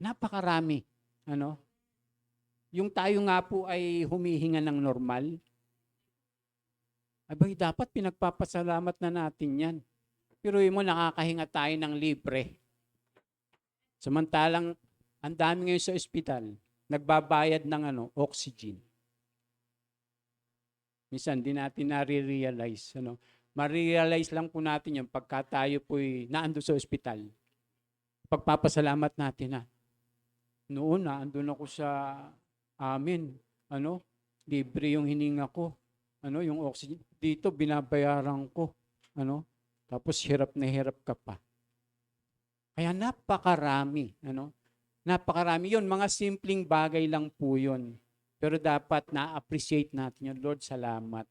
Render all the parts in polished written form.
Napakarami. Ano? Yung tayo nga po ay humihinga ng normal, abay dapat pinagpapasalamat na natin yan. Pero mo nakakahinga tayo ng libre. Samantalang ang dami ngayon sa ospital, nagbabayad ng oxygen. Minsan di natin nare-realize. Ma-realize lang po natin yan pagka tayo po'y naando sa ospital. Pagpapasalamat natin na. Noon naandun ako sa amin, libre yung hininga ko. Yung oxygen. Dito binabayaran ko. Tapos hirap na hirap ka pa. Kaya napakarami, Napakarami yun, mga simpleng bagay lang po yun. Pero dapat na-appreciate natin yun. Lord, salamat.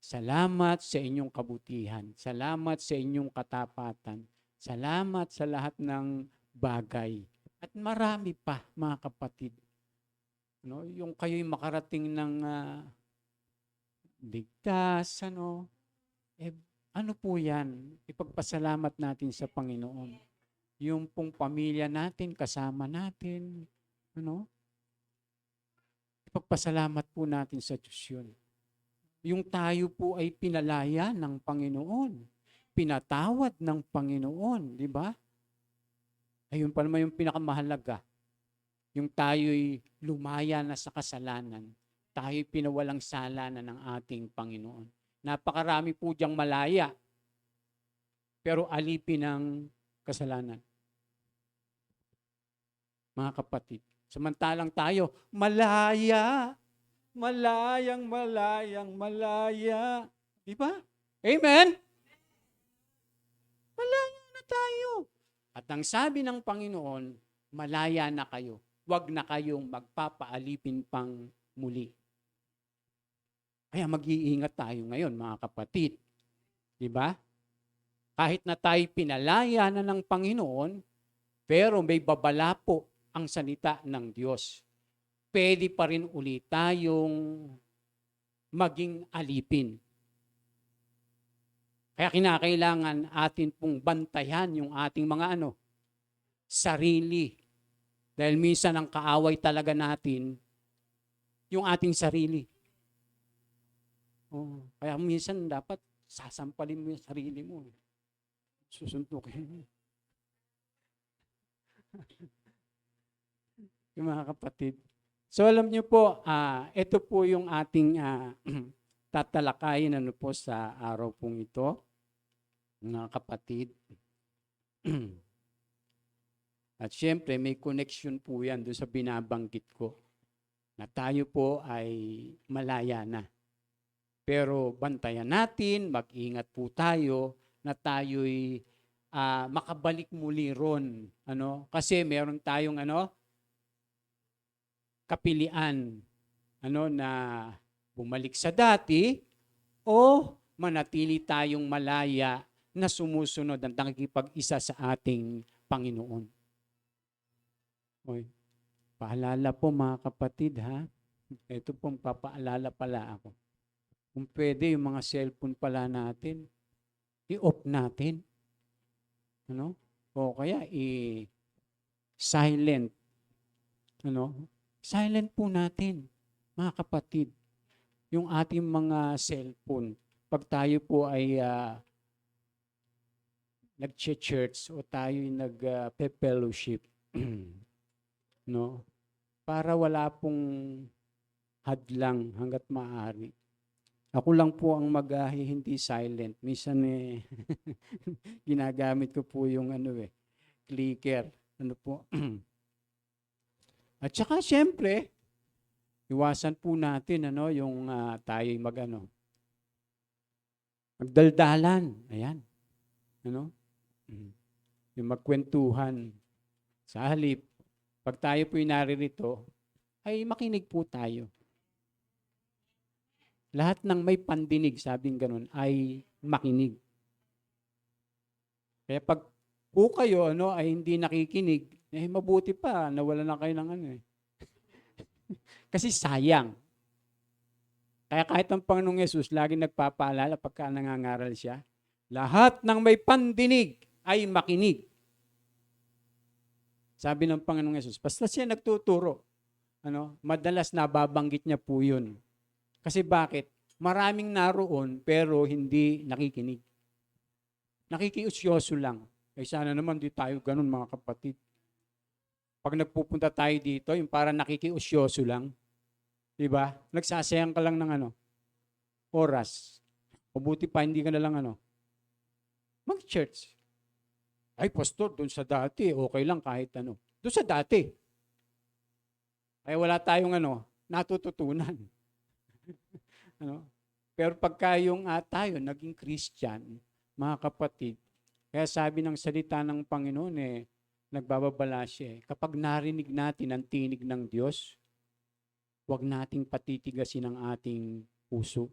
Salamat sa inyong kabutihan. Salamat sa inyong katapatan. Salamat sa lahat ng bagay. At marami pa, mga kapatid. Yung kayo'y makarating ng ligtas, ano po yan? Ipagpasalamat natin sa Panginoon. Yung pong pamilya natin, kasama natin, ipagpasalamat po natin sa Diyos yun. Yung tayo po ay pinalaya ng Panginoon. Pinatawad ng Panginoon, di ba? Ayun pa naman yung pinakamahalaga. Yung tayo'y lumaya na sa kasalanan. Tayo'y pinawalang sala na ng ating Panginoon. Napakarami po diyang malaya. Pero alipin ng kasalanan. Mga kapatid. Samantalang tayo, malaya. Malayang, malayang, malaya. Di ba? Amen? Malaya na tayo. At ang sabi ng Panginoon, malaya na kayo. Huwag na kayong magpapaalipin pang muli. Kaya mag-iingat tayo ngayon, mga kapatid. Di ba? Kahit na tayo pinalaya na ng Panginoon, pero may babala po ang salita ng Diyos. Pwede pa rin ulit tayong maging alipin. Kaya kinakailangan atin pong bantayan yung ating mga sarili. Dahil minsan ang kaaway talaga natin, yung ating sarili. Kaya minsan dapat sasampalin mo yung sarili mo. Susuntukin mo. Yung mga kapatid. So alam niyo po, ito po yung ating tatalakayin po sa araw pong ito, mga kapatid. At syempre, may connection po yan doon sa binabanggit ko, na tayo po ay malaya na. Pero bantayan natin, mag-ingat po tayo, na tayo'y makabalik muli ron. Kasi meron tayong kapilian na bumalik sa dati o manatili tayong malaya na sumusunod at nakikipag-isa sa ating Panginoon. Paalala po mga kapatid ha. Ito pong papaalala pala ako. Kung pwede yung mga cellphone pala natin, i-off natin. O kaya i-silent. Silent po natin, mga kapatid, yung ating mga cellphone. Pag tayo po ay nag-church o tayo ay nag-fellowship, para wala pong hadlang hanggat maaari. Ako lang po ang hindi silent. Minsan ginagamit ko po yung clicker. At saka siyempre, iwasan po natin yung tayo'y magdaldalan. Ayan. Yung magkwentuhan. Sa halip, pag tayo po'y naririto, ay makinig po tayo. Lahat ng may pandinig, sabing ganun, ay makinig. Kaya pag po kayo ay hindi nakikinig, mabuti pa, nawala na kayo ng Kasi sayang. Kaya kahit ang Panginoong Yesus, lagi nagpapaalala pagka nangangaral siya, lahat ng may pandinig ay makinig. Sabi ng Panginoong Yesus, basta siya nagtuturo, madalas nababanggit niya po yun. Kasi bakit? Maraming naroon pero hindi nakikinig. Nakikiusyoso lang. Ay sana naman di tayo ganun mga kapatid. Pag nagpupunta tayo dito, yung parang nakikiusyoso lang. Diba? Nagsasayang ka lang ng oras. O buti pa hindi ka na lang mag-church. Ay, pastor, doon sa dati, okay lang kahit Doon sa dati. Ay wala tayong natututunan. Pero pagka yung tayo naging Christian, mga kapatid, kaya sabi ng salita ng Panginoon nagbababala siya kapag narinig natin ang tinig ng Diyos, huwag nating patitigasin ang ating puso.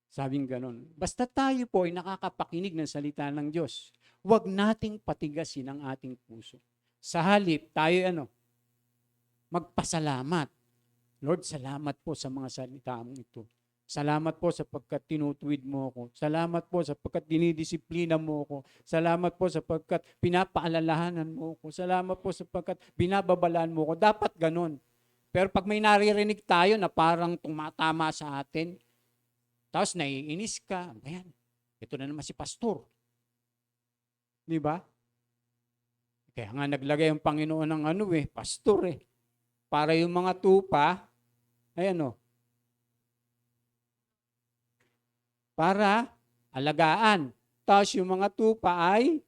Sabing ganon. Basta tayo po ay nakakapakinig ng salita ng Diyos, huwag nating patigasin ang ating puso. Sa halip, tayo magpasalamat. Lord, salamat po sa mga salita mong ito. Salamat po sapagkat tinutuwid mo ako. Salamat po sapagkat dinidisiplina mo ako. Salamat po sapagkat pinapaalalahanan mo ako. Salamat po sapagkat binababalaan mo ako. Dapat ganon. Pero pag may naririnig tayo na parang tumatama sa atin, tapos naiinis ka, ayan, ito na naman si pastor. Di ba? Kaya nga naglagay ang Panginoon ng pastor Para yung mga tupa, para alagaan. Tapos yung mga tupa ay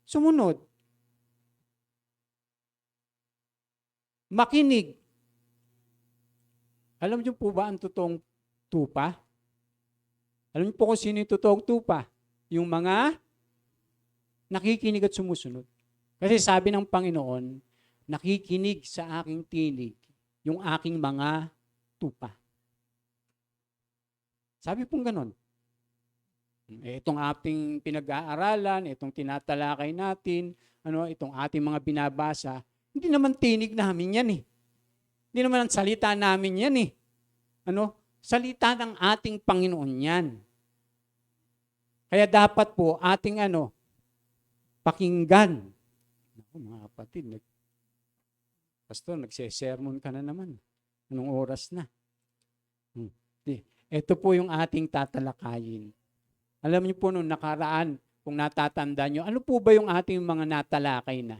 sumunod. Makinig. Alam niyo po ba ang totoong tupa? Alam niyo po kung sino yung totoong tupa? Yung mga nakikinig at sumusunod. Kasi sabi ng Panginoon, nakikinig sa aking tinig yung aking mga tupa. Sabi pong ganon. Itong ating pinag-aaralan, itong tinatalakay natin, itong ating mga binabasa, hindi naman tinig namin yan Hindi naman ang salita namin yan Salita ng ating Panginoon yan. Kaya dapat po ating pakinggan. Mga kapatid, pastor, nagse-sermon ka na naman. Anong oras na? Ito po yung ating tatalakayin. Alam niyo po nung nakaraan, kung natatanda niyo, ano po ba yung ating mga natalakay na?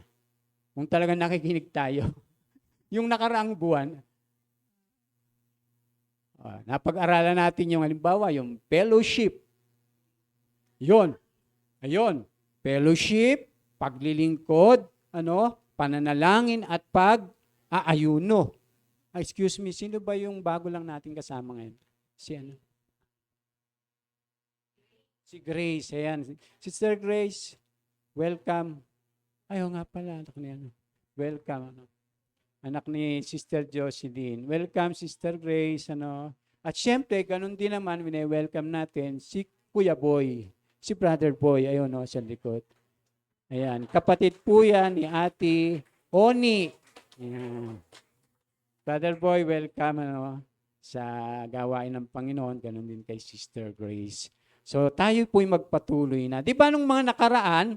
Kung talagang nakikinig tayo. Yung nakaraang buwan, napag-aralan natin yung halimbawa, yung fellowship. Ayun. Fellowship, paglilingkod, pananalangin at pag-aayuno. Excuse me, sino ba yung bago lang natin kasama ngayon? Si Grace, ayan. Sister Grace, welcome. Ayaw nga pala, anak ni welcome. Anak ni Sister Jocelyn. Welcome, Sister Grace. At syempre, ganun din naman, welcome natin si Kuya Boy. Si Brother Boy, ayun sa likod. Ayan, kapatid po yan ni Ate Oni. Ayan. Brother Boy, welcome sa gawain ng Panginoon, ganun din kay Sister Grace. So tayo po'y magpatuloy na. Di ba nung mga nakaraan,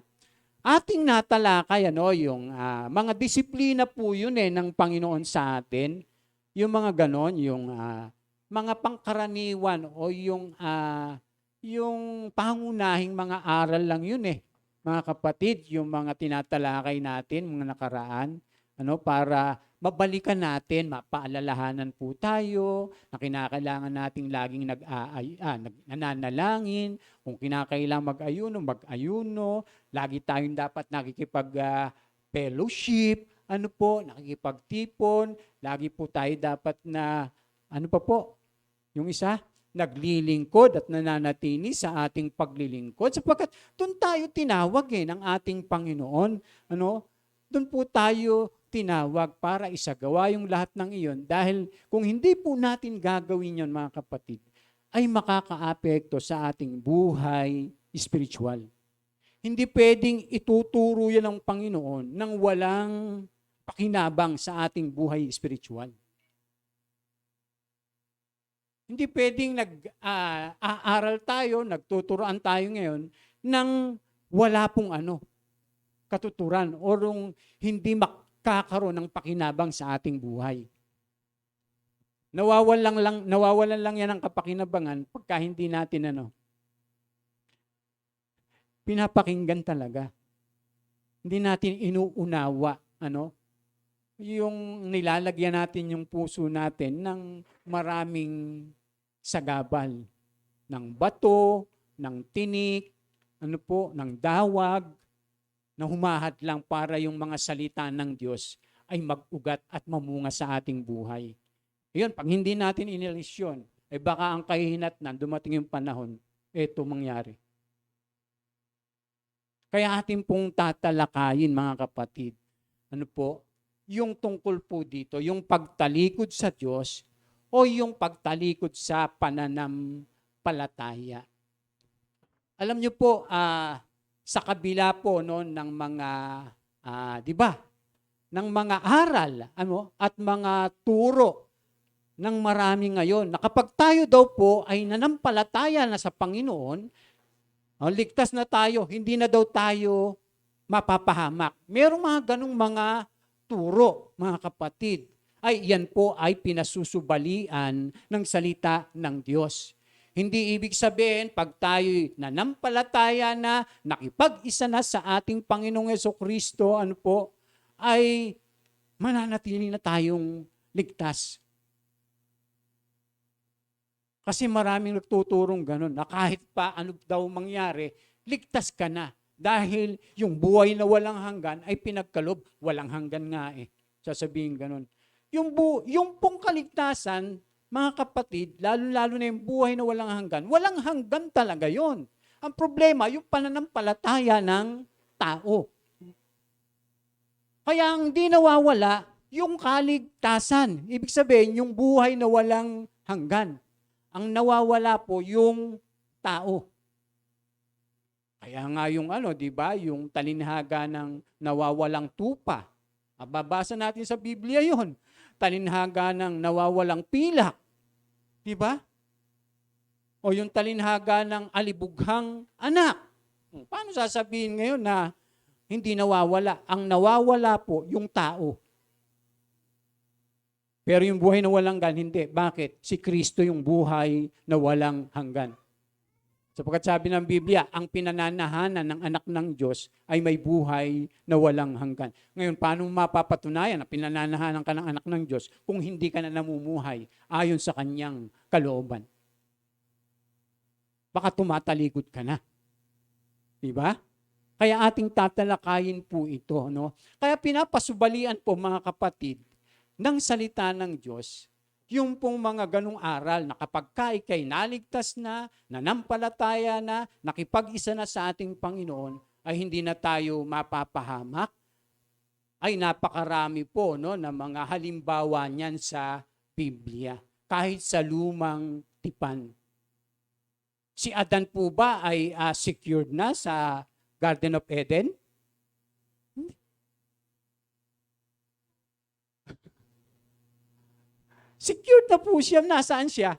ating natalakay yung mga disiplina po yun ng Panginoon sa atin. Yung mga ganon, yung mga pangkaraniwan o yung pangunahing mga aral lang yun mga kapatid, yung mga tinatalakay natin, mga nakaraan, para mabalikan natin, mapaalalahanan po tayo na kinakailangan nating laging nananalangin, kung kinakailangan mag-ayuno, lagi tayong dapat nakikipag-fellowship, nakikipagtipon, lagi po tayo dapat na, yung isa, naglilingkod at nananatili sa ating paglilingkod sapagkat doon tayo tinawag ng ating Panginoon. Doon po tayo tinawag para isagawa yung lahat ng iyon dahil kung hindi po natin gagawin yon mga kapatid, ay makakaapekto sa ating buhay spiritual. Hindi pwedeng ituturo yan ng Panginoon nang walang pakinabang sa ating buhay spiritual. Hindi pwedeng nag-aaral tayo, nagtuturoan tayo ngayon ng wala pong katuturan o hindi makakaroon ng pakinabang sa ating buhay. Nawawalan lang yan ng kapakinabangan pagka hindi natin pinapakinggan talaga. Hindi natin inuunawa, yung nilalagyan natin yung puso natin ng maraming sagabal, ng bato, ng tinik, ng dawag, na humahat lang para yung mga salita ng Diyos ay mag-ugat at mamunga sa ating buhay. Yun, pag hindi natin inilis yun, baka ang kahihinatnan, dumating yung panahon, eto mangyari. Kaya atin pong tatalakayin, mga kapatid, yung tungkol po dito, yung pagtalikod sa Diyos o yung pagtalikod sa pananampalataya. Alam niyo po, sa kabila po ng mga, di ba, ng mga aral at mga turo ng marami ngayon, na kapag tayo daw po ay nanampalataya na sa Panginoon, ligtas na tayo, hindi na daw tayo mapapahamak. Merong mga ganong mga turo, mga kapatid. Yan po ay pinasusubalian ng salita ng Diyos. Hindi ibig sabihin, pag tayo'y nanampalataya na, nakipag-isa na sa ating Panginoong Jesucristo, ay mananatili na tayong ligtas. Kasi maraming nagtuturong ganun, na kahit pa ano daw mangyari, ligtas ka na. Dahil yung buhay na walang hanggan ay pinagkalob, walang hanggan nga Sasabihin ganun. Yung pong kaligtasan, mga kapatid, lalo-lalo na yung buhay na walang hanggan talaga yon. Ang problema, yung pananampalataya ng tao. Kaya ang di nawawala, yung kaligtasan. Ibig sabihin, yung buhay na walang hanggan. Ang nawawala po yung tao. Kaya nga yung di ba, yung talinhaga ng nawawalang tupa. Mababasa natin sa Biblia yon. Talinhaga ng nawawalang pilak. Di ba? O yung talinhaga ng alibughang anak. Paano sasabihin ngayon na hindi nawawala? Ang nawawala po yung tao. Pero yung buhay na walang hanggan, hindi. Bakit? Si Kristo yung buhay na walang hanggan. Sapagkat sabi ng Biblia, ang pinananahanan ng anak ng Diyos ay may buhay na walang hanggan. Ngayon, paano mapapatunayan na pinananahanan ka ng anak ng Diyos kung hindi ka na namumuhay ayon sa kanyang kalooban? Baka tumatalikod ka na. Diba? Kaya ating tatalakayin po ito. Kaya pinapasubalian po, mga kapatid, ng salita ng Diyos, yung pong mga ganong aral na kapag ikay naligtas na, nanampalataya na, nakipag-isa na sa ating Panginoon, ay hindi na tayo mapapahamak, ay napakarami po na mga halimbawa niyan sa Biblia. Kahit sa lumang tipan. Si Adan po ba ay secured na sa Garden of Eden? Secured na po siya. Nasaan siya?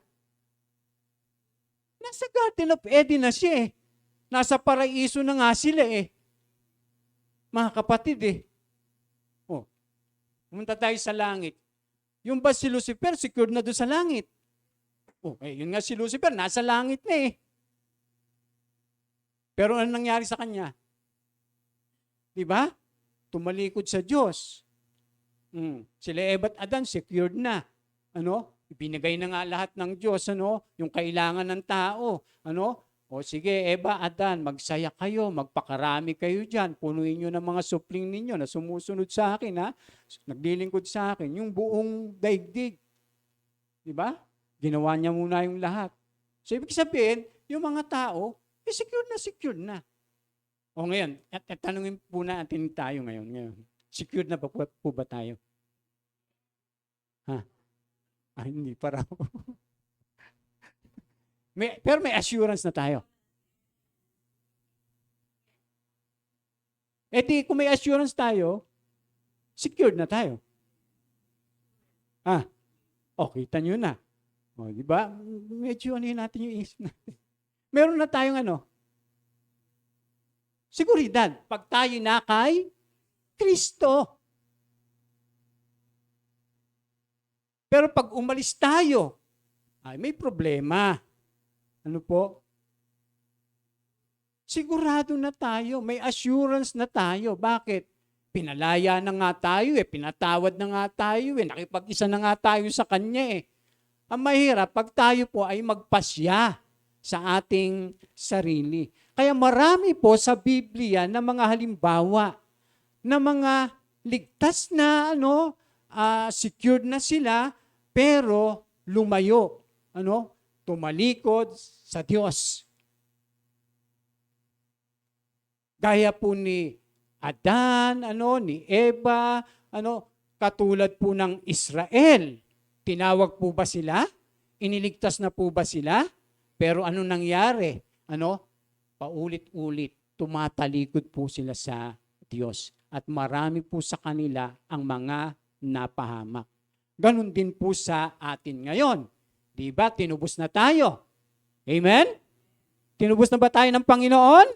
Nasa Garden of Eden na siya Nasa paraiso na nga sila Mga kapatid pumunta tayo sa langit. Yung ba si Lucifer, secured na doon sa langit? Yun nga si Lucifer, nasa langit na Pero ano nangyari sa kanya? Diba? Tumalikod sa Diyos. Sila Eva at Adan, secured na. Ibinigay na nga lahat ng Diyos, yung kailangan ng tao, O sige, Eva, Adan, magsaya kayo, magpakarami kayo dyan, punuin nyo ng mga supling ninyo na sumusunod sa akin, naglilingkod sa akin, yung buong daigdig. Diba? Ginawa niya muna yung lahat. So, ibig sabihin, yung mga tao, secured na. O ngayon, tanungin po natin tayo ngayon. Secured na po ba tayo? Hindi pa raw. Pero may assurance na tayo. Kung may assurance tayo, secured na tayo. Kita nyo na. Di ba? Medyo natin yung isip natin. Meron na tayong Seguridad, pag tayo na kay Kristo. Pero pag umalis tayo, ay may problema. Ano po? Sigurado na tayo, may assurance na tayo. Bakit? Pinalaya na nga tayo pinatawad na nga tayo nakipag-isa na nga tayo sa Kanya Ang mahirap, pag tayo po ay magpasya sa ating sarili. Kaya marami po sa Biblia na mga halimbawa na mga ligtas na secured na sila pero lumayo, tumalikod sa Diyos. Gaya po ni Adan, ni Eva, katulad po ng Israel. Tinawag po ba sila? Iniligtas na po ba sila? Pero ano nangyari? Paulit-ulit, tumatalikod po sila sa Diyos. At marami po sa kanila ang mga napahamak. Ganon din po sa atin ngayon. Diba? Tinubos na tayo. Amen? Tinubos na ba tayo ng Panginoon?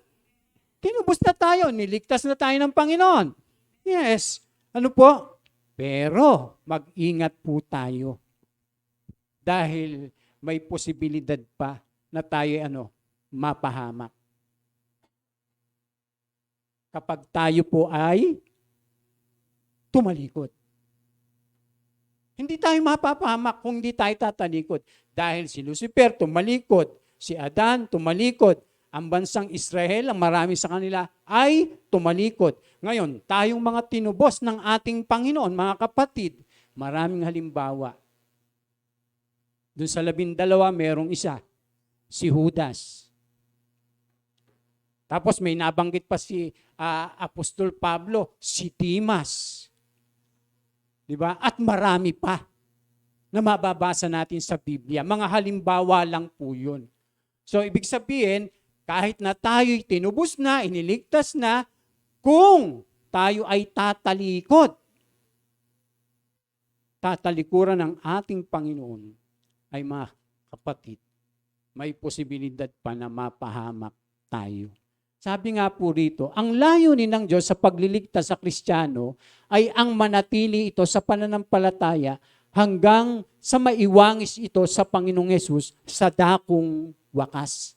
Tinubos na tayo. Niligtas na tayo ng Panginoon. Yes. Ano po? Pero mag-ingat po tayo. Dahil may posibilidad pa na tayo mapahamak. Kapag tayo po ay tumalikod. Hindi tayo mapapahamak kung hindi tayo tatalikod. Dahil si Lucifer tumalikod, si Adan tumalikod, ang bansang Israel, ang marami sa kanila ay tumalikod. Ngayon, tayong mga tinubos ng ating Panginoon, mga kapatid, maraming halimbawa. Doon sa 12, merong isa, si Judas. Tapos may nabanggit pa si Apostol Pablo, si Dimas. Diba? At marami pa na mababasa natin sa Biblia. Mga halimbawa lang po yun. So, ibig sabihin, kahit na tayo'y tinubos na, iniligtas na, kung tayo ay tatalikuran ng ating Panginoon, ay mga kapatid, may posibilidad pa na mapahamak tayo. Sabi nga po rito, ang layunin ng Diyos sa pagliligtas sa Kristiyano ay ang manatili ito sa pananampalataya hanggang sa maiwangis ito sa Panginoong Hesus sa dakong wakas.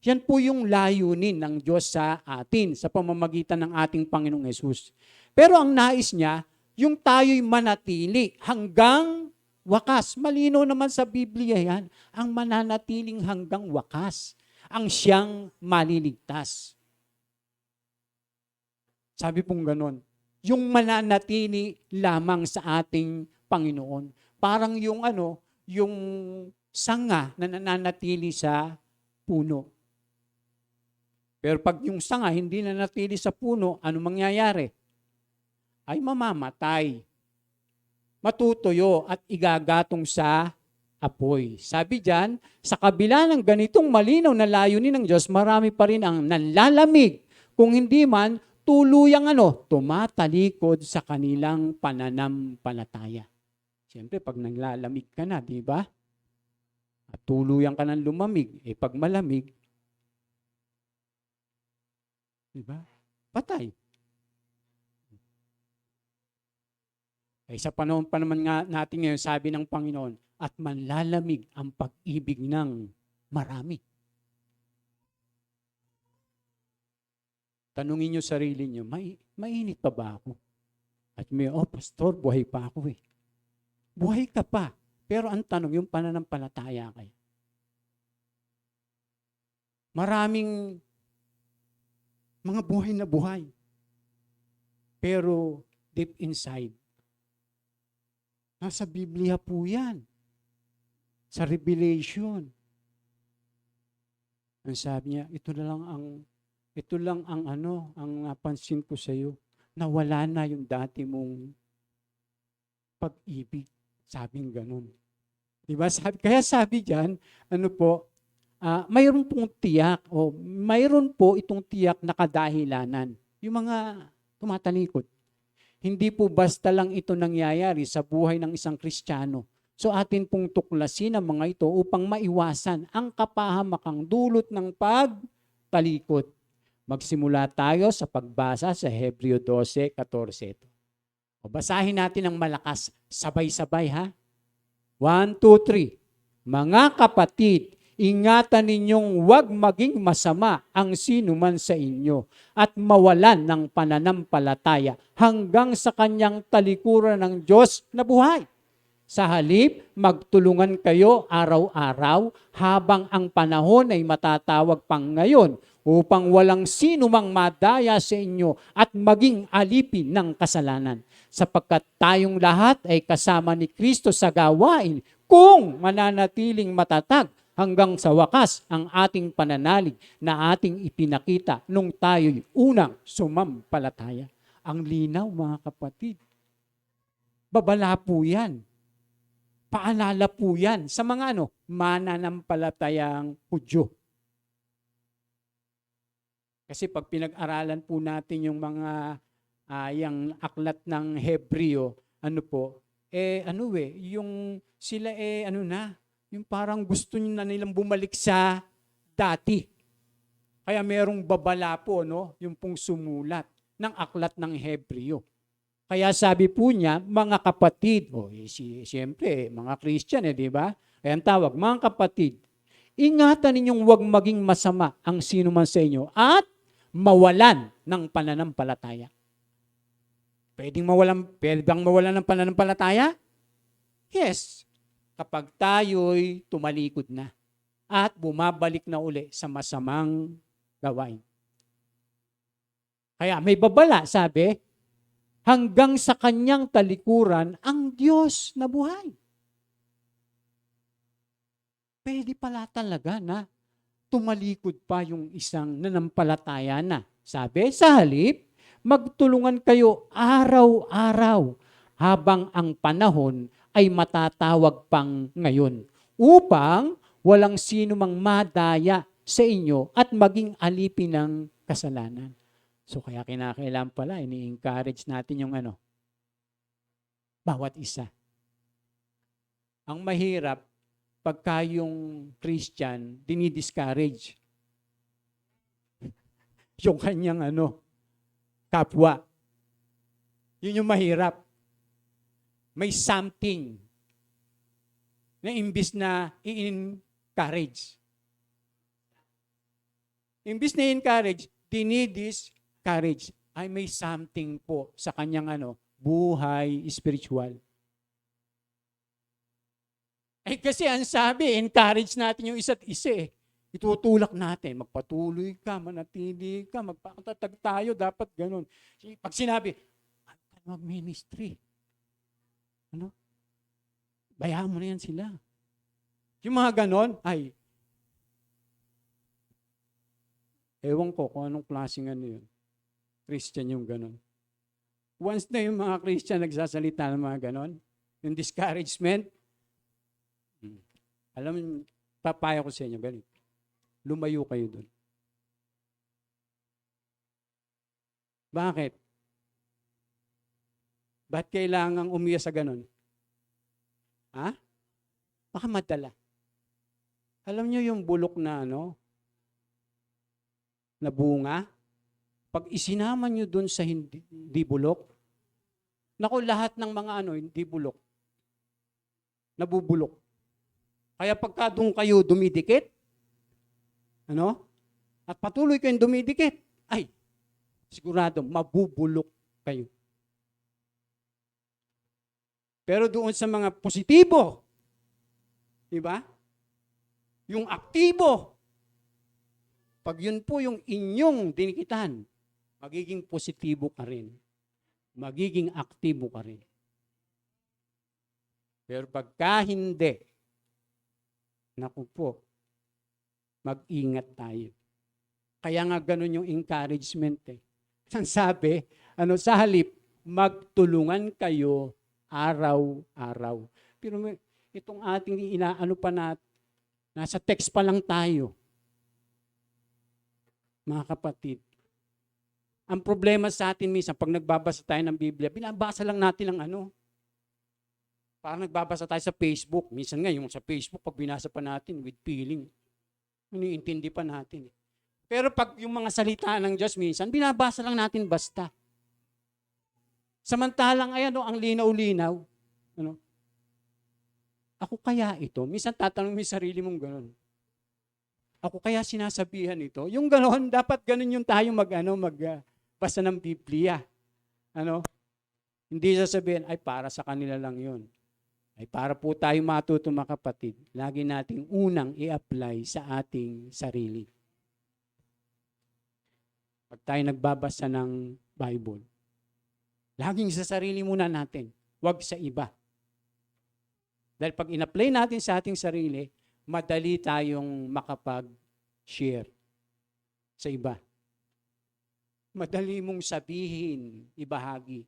Yan po yung layunin ng Diyos sa atin sa pamamagitan ng ating Panginoong Hesus. Pero ang nais niya, yung tayo'y manatili hanggang wakas. Malino naman sa Biblia yan, ang mananatiling hanggang wakas, ang siyang maliligtas. Sabi pong ganon, yung mananatili lamang sa ating Panginoon. Parang yung sanga na nananatili sa puno. Pero pag yung sanga hindi nanatili sa puno, ano mangyayari? Ay mamamatay. Matutuyo at igagatong sa apoy. Sabi diyan, sa kabila ng ganitong malinaw na layunin ng Diyos, marami pa rin ang nanlalamig. Kung hindi man, tuluyang tumatalikod sa kanilang pananampalataya. Siyempre, pag naglalamig ka na, di ba? At tuluyang ka ng lumamig. Pag malamig, diba? Patay. Sa panahon pa naman nga natin ngayon, sabi ng Panginoon, at manlalamig ang pag-ibig ng marami. Tanungin niyo sarili niyo, mainit pa ba ako? At pastor, buhay pa ako Buhay ka pa. Pero ang tanong, yung pananampalataya kayo. Maraming mga buhay na buhay. Pero deep inside, nasa Biblia po yan. Sa Revelation. Ang sabi niya, ito lang ang napansin ko sa iyo, nawala na yung dati mong pag-ibig. Sabing ganun. Diba? Kaya sabi diyan, mayroon pong tiyak o mayroon po itong tiyak na kadahilanan. Yung mga tumatalikod. Hindi po basta lang ito nangyayari sa buhay ng isang Kristiyano. So atin pong tuklasin ang mga ito upang maiwasan ang kapahamakang dulot ng pagtalikod. Magsimula tayo sa pagbasa sa Hebreo 12:14. O basahin natin ng malakas, sabay-sabay ha. 1, 2, 3. Mga kapatid, ingatan ninyong huwag maging masama ang sino man sa inyo at mawalan ng pananampalataya hanggang sa kanyang talikuran ng Diyos na buhay. Sa halip, magtulungan kayo araw-araw habang ang panahon ay matatawag pang ngayon upang walang sino mang madaya sa inyo at maging alipin ng kasalanan. Sapagkat tayong lahat ay kasama ni Kristo sa gawain kung mananatiling matatag hanggang sa wakas ang ating pananalig na ating ipinakita nung tayo'y unang sumampalataya. Ang linaw mga kapatid. Babala po yan. Paalala po yan sa mga mananampalatayang Hudyo. Kasi pag pinag-aralan po natin yung mga yung aklat ng Hebreo, yung sila yung parang gusto na nilang bumalik sa dati. Kaya merong babala po, yung pong sumulat ng aklat ng Hebreo. Kaya sabi po niya, mga kapatid, siyempre, mga Christian, di ba? Kaya ang tawag, mga kapatid, ingatan ninyong huwag maging masama ang sino man sa inyo at mawalan ng pananampalataya. Pwede bang mawalan ng pananampalataya? Yes. Kapag tayo'y tumalikod na at bumabalik na uli sa masamang gawain. Kaya may babala, sabi, hanggang sa kanyang talikuran ang Diyos na buhay. Pwede pala talaga na tumalikod pa yung isang nanampalataya na. Sabi, sa halip, magtulungan kayo araw-araw habang ang panahon ay matatawag pang ngayon upang walang sino mang madaya sa inyo at maging alipin ng kasalanan. So kaya kinakailangan pala, ini-encourage natin yung bawat isa. Ang mahirap, pagka yung Christian, dinidiscourage. Yung kanyang kapwa. Yun yung mahirap. May something na imbis na i-encourage. Imbis na i-encourage, dinidiscourage. Ay may something po sa kanyang buhay spiritual. Kasi ang sabi, encourage natin yung isa't isa . Itutulak natin, magpatuloy ka, manatili ka, magpakatatag tayo, dapat ganun. Pag sinabi, mag-ministry. Bayaan mo na yan sila. Yung mga ganon, ewan ko kung anong klaseng yun. Christian yung ganon. Once na yung mga Christian nagsasalita ng mga ganon, yung discouragement, alam mo, papayo ko sa inyo, ganun. Lumayo kayo doon. Bakit? Ba't kailangang umiya sa ganun? Baka madala. Alam niyo yung bulok na na bunga? Pag isinama niyo doon sa hindi bulok, lahat ng mga hindi bulok, nabubulok. Kaya pagka doon kayo dumidikit, at patuloy kayong dumidikit, sigurado, mabubulok kayo. Pero doon sa mga positibo, di ba? Yung aktibo, pag yun po yung inyong dinikitan, magiging positibo ka rin. Magiging aktibo ka rin. Pero pagka hindi, naku po, mag-ingat tayo. Kaya nga ganun yung encouragement . Ang sabi, sa halip, magtulungan kayo araw-araw. Pero itong ating nasa text pa lang tayo. Mga kapatid, ang problema sa atin minsan, pag nagbabasa tayo ng Biblia, binabasa lang natin ang parang nagbabasa tayo sa Facebook. Minsan nga, yung sa Facebook, pag binasa pa natin with feeling, iniintindi pa natin . Pero pag yung mga salita ng Diyos minsan, binabasa lang natin basta. Samantalang ayan, ang linaw-linaw. Ano? Ako kaya ito? Minsan tatanong mo yung sarili mong gano'n. Ako kaya sinasabihan ito? Yung gano'n, dapat gano'n yung tayo magbasa ng Biblia. Ano? Hindi sasabihin, ay para sa kanila lang yun. Ay para po tayo matuto mga kapatid, lagi nating unang i-apply sa ating sarili. Pag tayo nagbabasa ng Bible, laging sa sarili muna natin, wag sa iba. Dahil pag in-apply natin sa ating sarili, madali tayong makapag-share sa iba. Madali mong sabihin, ibahagi.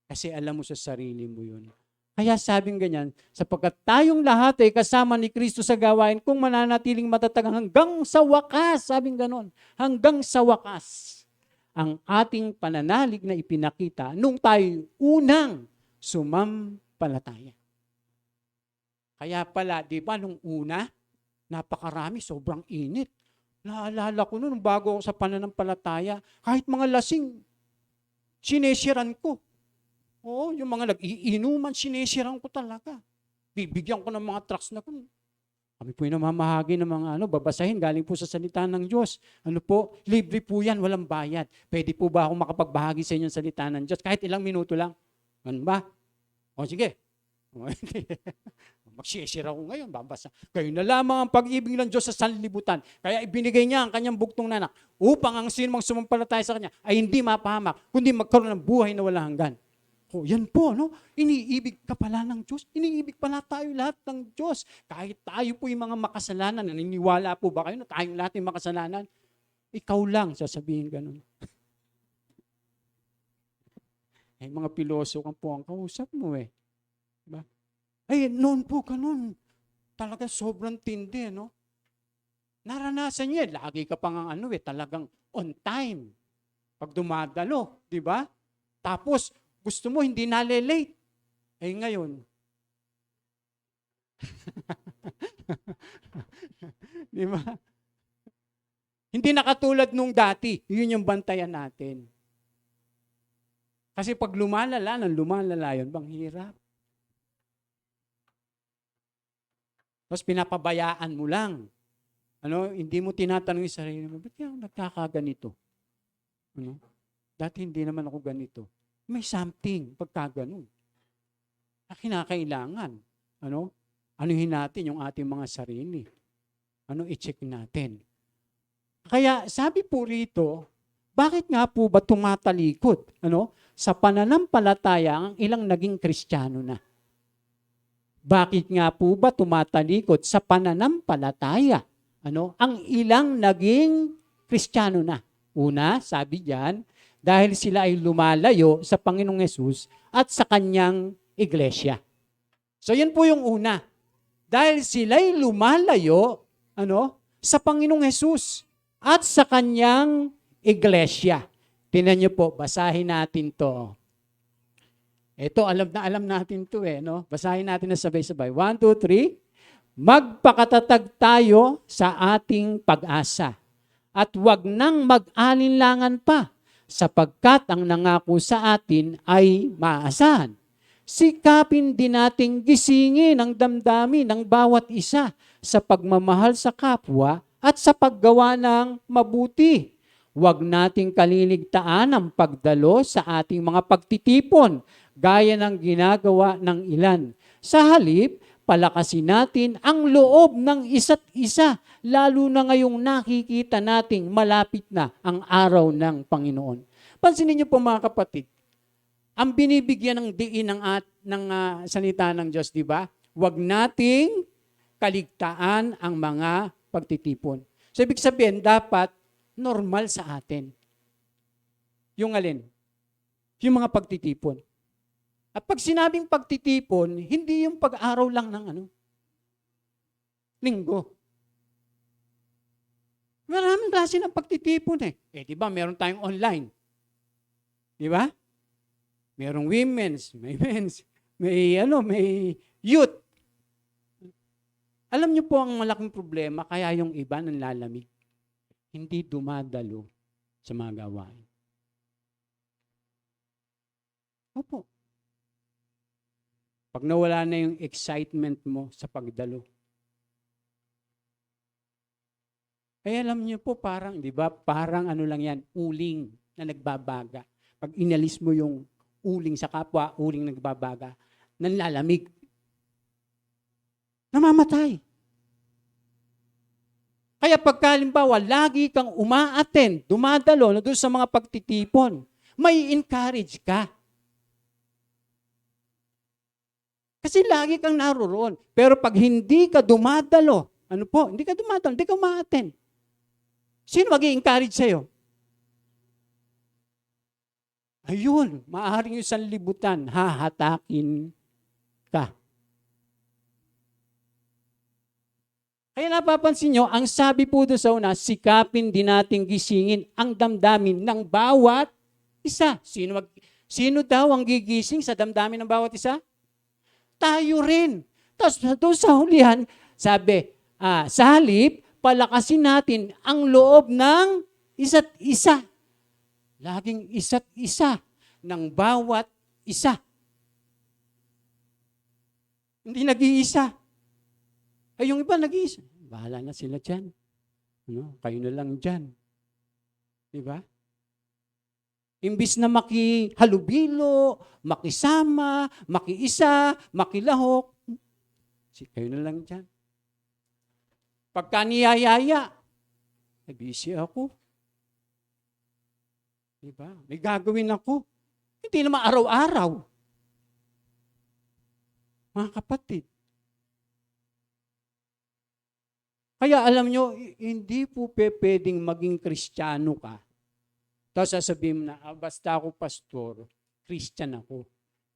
Kasi alam mo sa sarili mo yun. Kaya sabing ganyan, sapagkat tayong lahat ay kasama ni Kristo sa gawain kung mananatiling matatag hanggang sa wakas, sabing ganon, hanggang sa wakas, ang ating pananalig na ipinakita nung tayo unang sumampalataya. Kaya pala, di ba, nung una, napakarami, sobrang init. Naalala ko noon, bago ako sa pananampalataya, kahit mga lasing, sinesiran ko. Oo, yung mga nag-iinuman, sinesiran ko talaga. Bibigyan ko ng mga tracts na kung kami po yung namamahagi ng mga babasahin galing po sa salita ng Diyos. Ano po, libre po yan, walang bayad. Pwede po ba ako makapagbahagi sa inyo ng salita ng Diyos? Kahit ilang minuto lang. Ano ba? O sige. Magsishare ako ngayon, babasa. Kayo na lamang ang pag-ibig ng Diyos sa sanlibutan. Kaya ibinigay niya ang kanyang buktong na anak upang ang sinumang sumampalataya sa kanya ay hindi mapahamak, kundi magkaroon ng buhay na walang hanggan. O, yan po, no? Iniibig ka pala ng Diyos. Iniibig pala tayo lahat ng Diyos. Kahit tayo po yung mga makasalanan, naniniwala po ba kayo na tayong lahat yung makasalanan? Ikaw lang sasabihin ganun. Eh, mga piloso po ang kausap mo eh. Diba? Ay, noon po ganun. Talaga sobrang tindi, no? Naranasan niya, lagi ka pang talagang on time. Pag dumadalo, di ba? Tapos, gusto mo, hindi nalilate. Eh ngayon, di ba? Hindi na katulad nung dati. Yun yung bantayan natin. Kasi pag lumalala yun, bang hirap. Tapos pinapabayaan mo lang. Hindi mo tinatanong yung sarili mo, ba't yung nagkakaganito? Dati hindi naman ako ganito. May something pagka ganun. Na kinakailangan. Anuhin natin yung ating mga sarili. I-check natin. Kaya sabi po rito, bakit nga po ba tumatalikod? Sa pananampalataya ang ilang naging Kristiyano na. Bakit nga po ba tumatalikod sa pananampalataya? Ang ilang naging Kristiyano na. Una, sabi diyan, dahil sila ay lumalayo sa Panginoong Hesus at sa kanyang iglesia. So yan po yung una. Dahil sila ay lumalayo sa Panginoong Hesus at sa kanyang iglesia. Tingnan niyo po, basahin natin to. Ito, alam natin to Basahin natin na sabay-sabay. 1, 2, 3. Magpakatatag tayo sa ating pag-asa at wag nang mag-alinlangan pa sapagkat ang nangako sa atin ay maasahan. Sikapin din nating gisingin ang damdamin ng bawat isa sa pagmamahal sa kapwa at sa paggawa ng mabuti. Huwag nating kaliligtaan ang pagdalo sa ating mga pagtitipon gaya ng ginagawa ng ilan. Sa halip, palakasin natin ang loob ng isa't isa, lalo na ngayong nakikita nating malapit na ang araw ng Panginoon. Pansinin niyo po mga kapatid, ang binibigyan ng diin ng salita ng Diyos, di ba? Huwag nating kaligtaan ang mga pagtitipon. So, ibig sabihin, dapat normal sa atin. Yung alin? Yung mga pagtitipon. At pag sinabing pagtitipon, hindi yung pag-araw lang ng linggo. Maraming klase ng pagtitipon eh. Di ba, meron tayong online. Di ba? Merong women's, may men's, may youth. Alam niyo po ang malaking problema, kaya yung iba nanlalamig. hindi dumadalo sa mga gawain. Opo. Pag nawala na yung excitement mo sa pagdalo. Ay alam niyo po parang, di ba, parang ano lang yan, uling na nagbabaga. Pag inalis mo yung uling sa kapwa, uling nagbabaga, nanlalamig. Namamatay. Kaya pagkalimbawa, lagi kang umaattend, dumadalo na doon sa mga pagtitipon, may encourage ka. Kasi lagi kang naroon. Pero pag hindi ka dumadalo, ano po, hindi ka dumadalo, hindi ka umaattend. Sino mag-i-encourage sa'yo? Ayun, maaaring yung sanlibutan, hahatakin ka. Kaya napapansin nyo, ang sabi po doon sa una, sikapin din nating gisingin ang damdamin ng bawat isa. Sino daw ang gigising sa damdamin ng bawat isa? Tayo rin. Tapos doon sa hulihan, sabi, sa halip, palakasin natin ang loob ng isa't isa. Laging isa't isa ng bawat isa. Hindi nag-iisa. Ay, yung iba nag-iisa. Bahala na sila dyan. Ano? Kayo na lang dyan. Diba? Imbis na makihalubilo, makisama, makiisa, makilahok, kayo na lang dyan. Pagka niyayaya, busy ako. Diba? May gagawin ako. Hindi naman araw-araw. Mga kapatid. Kaya alam nyo, hindi po pwedeng maging Kristiyano ka. Tapos sasabihin mo na, basta ako pastor, Christian ako.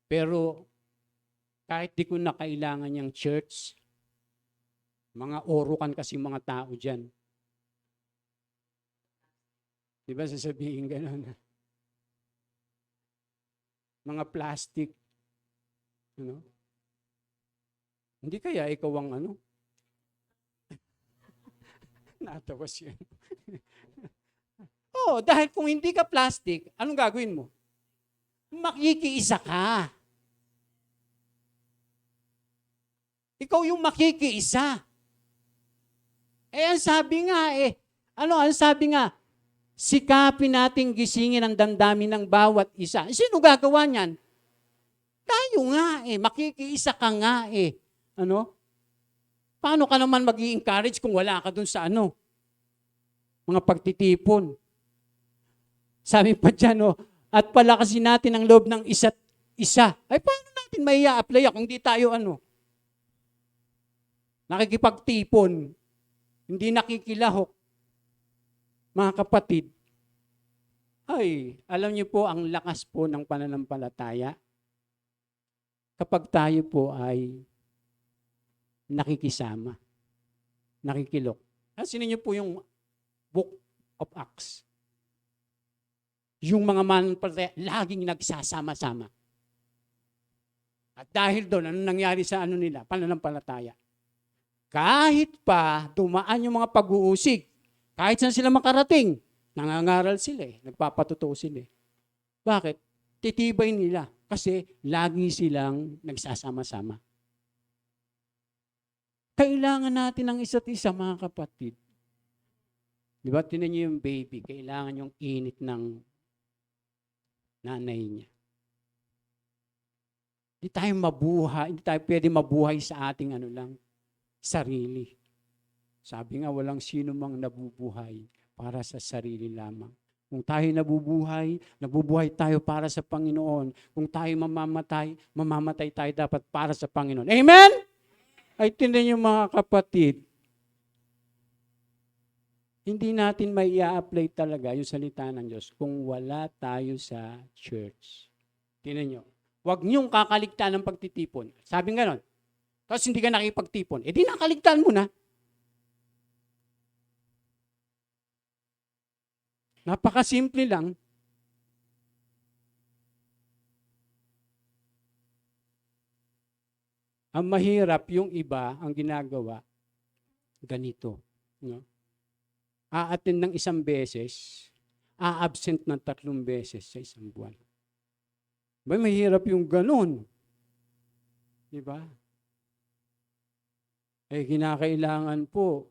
Pero kahit di ko na kailangan yung church, mga orukan kasi mga tao dyan. Di ba sasabihin gano'n? Mga plastic. Ano? Hindi kaya ikaw ang ano? Natawas yun. Dahil kung hindi ka plastic, anong gagawin mo? Makikiisa ka. Ikaw yung makikiisa. Ang sabi nga ang sabi nga, sikapin nating gisingin ang damdamin ng bawat isa. Sino gagawa niyan? Tayo nga makikiisa ka nga Ano? Paano ka naman mag-i-encourage kung wala ka dun sa mga pagtitipon? Sabi pa dyan, at palakasin natin ang loob ng isa't isa. Ay, paano natin may i-apply kung di tayo nakikipagtipon, hindi nakikilahok? Mga kapatid, alam niyo po ang lakas po ng pananampalataya kapag tayo po ay nakikisama, nakikilok. Sino niyo po yung Book of Acts? Yung mga mananampalataya, laging nagsasama-sama. At dahil doon, ano nangyari sa nila? Pananampalataya. Kahit pa dumaan yung mga pag-uusig, kahit saan sila makarating, nangangaral sila nagpapatotoo sila Bakit? Titibay nila kasi lagi silang nagsasama-sama. Kailangan natin ng isa't isa, mga kapatid. Di ba, tinan niyo yung baby, kailangan yung init ng nanay niya. Hindi tayo mabuhay, hindi tayo pwede mabuhay sa ating sarili. Sabi nga, walang sino mang nabubuhay para sa sarili lamang. Kung tayo nabubuhay tayo para sa Panginoon. Kung tayo mamamatay tayo dapat para sa Panginoon. Amen? Ay tinan niyo, mga kapatid, hindi natin may i-apply talaga yung salita ng Diyos kung wala tayo sa church. Tinan niyo, huwag niyong kakaligtaan ng pagtitipon. Sabi nga nun, tapos hindi ka nakipagtipon, di nakaligtaan mo na. Napakasimple lang. Ang mahirap yung iba ang ginagawa ganito, no? a-attend ng isang beses, a-absent ng 3 beses sa isang buwan. Ba, mahirap yung ganun. Di ba? Eh, kinakailangan po,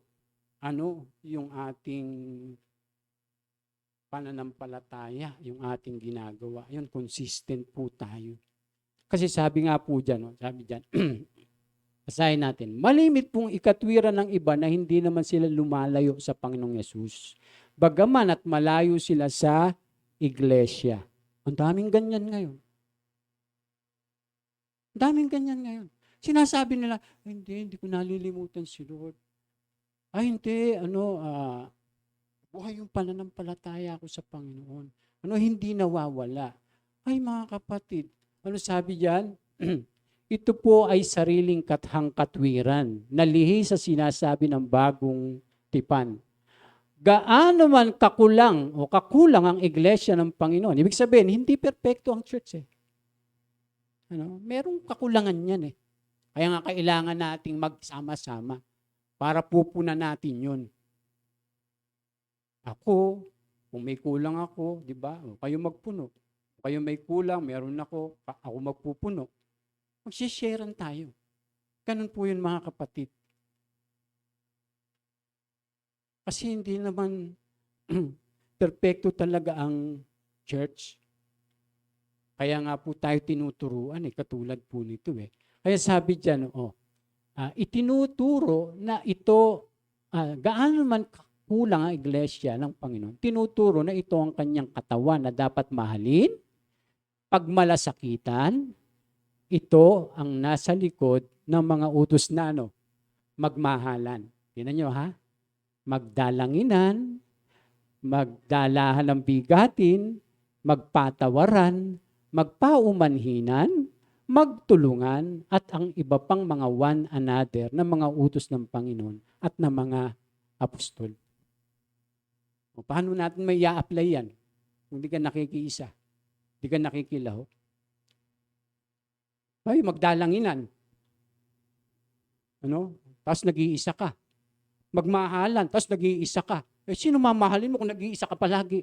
yung ating pananampalataya, yung ating ginagawa. Yun, consistent po tayo. Kasi sabi nga po dyan, sabi dyan, basahin natin, malimit pong ikatwiran ng iba na hindi naman sila lumalayo sa Panginoong Yesus. Bagaman at malayo sila sa iglesia. Ang daming ganyan ngayon. Ang daming ganyan ngayon. Sinasabi nila, hindi ko nalilimutan si Lord. Ay, hindi, buhay yung pananampalataya ko sa Panginoon. Hindi nawawala. Ay, mga kapatid, ano sabi diyan? Ito po ay sariling kathang-katwiran na lihi sa sinasabi ng bagong tipan. Gaano man kakulang o kakulang ang iglesia ng Panginoon. Ibig sabihin, hindi perpekto ang church eh. Merong kakulangan yan eh. Kaya nga kailangan nating magsama-sama para pupunan natin yun. Ako, kung may kulang ako, di ba? Kayo magpuno. Kayo may kulang, meron ako magpupuno. Magsisharean tayo. Ganun po yun mga kapatid. Kasi hindi naman perpekto talaga ang church. Kaya nga po tayo tinuturuan katulad po nito eh. Kaya sabi dyan, itinuturo na ito, gaano man kulang ang iglesia ng Panginoon, tinuturo na ito ang kanyang katawan na dapat mahalin, pagmalasakitan, ito ang nasa likod ng mga utos na magmahalan. Tingnan nyo ha? Magdalanginan, magdalahan ng bigatin, magpatawaran, magpaumanhinan, magtulungan, at ang iba pang mga one another na mga utos ng Panginoon at ng mga apostol. O, paano natin may i-apply yan? Kung di ka nakikiisa, di ka nakikilaho. Ay, magdalanginan. Tapos nag-iisa ka. Magmahalan, tapos nag-iisa ka. Eh, sino mamahalin mo kung nag-iisa ka palagi?